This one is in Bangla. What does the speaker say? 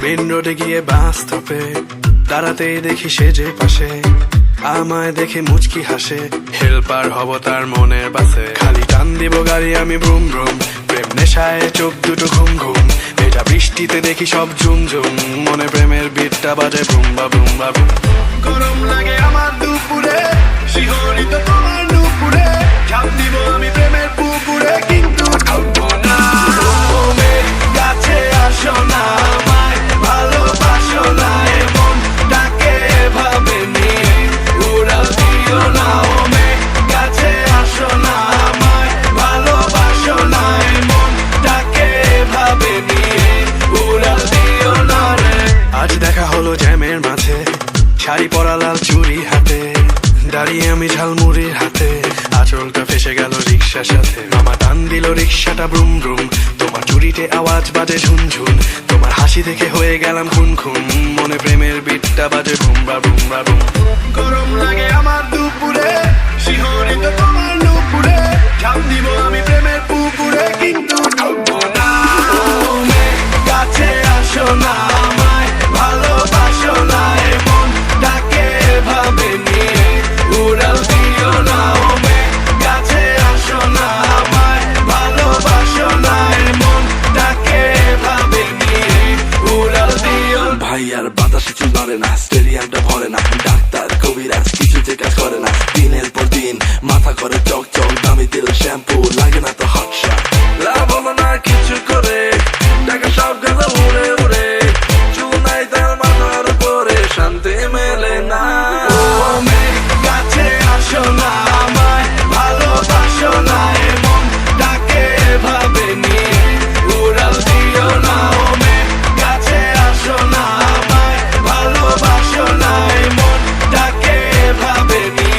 মেন রোডে গিয়ে বাস স্টপে দাঁড়াতেই দেখি সে যে পাশে আমায় দেখে মুচকি হাসে। হেল্পার হব তার মনের বাসে, খালি টান দিব গাড়ি আমি ব্রুম ব্রুম। প্রেম নেশায় চোখ দুটো ঘুম ঘুম, এটা বৃষ্টিতে দেখি সব ঝুম ঝুম। মনে প্রেমের বিটটা বাজে বুম বা বুম বা বুম। গরম লাগে আমার দুপুরে, শিহরিত তোমার নুপুরে, ঝাঁপ দিব আমি প্রেমের পুকুরে, কিন্তু ঢুকবো না। কাছে আসো না, আমায় ভালোবাসো না, এমন ডাকে ভাবে নিয়ে উড়াল দিও না। ওমে কাছে আসো না, আমায় ভালোবাসো না, এমন ডাকে ভাবে নিয়ে উড়াল দিও না রে। আজ দেখা হলো জ্যামের মাঝে, শাড়ি পরা লাল চুড়ি হাতে, দাঁড়িয়ে আমি ঝালমুড়ির হাতে, আঁচলটা ফেসে গেল রিক্সার সাথে। মামা টান দিল রিক্সাটা ব্রুম ব্রুম, তোমার চুরিতে আওয়াজ বাজে ঝুনঝুন, তোমার হাসি দেখে হয়ে গেলাম খুন খুন। মনে প্রেমের বিটটা বাজে বুম বা বুম বা বুম। গরম লাগে আমার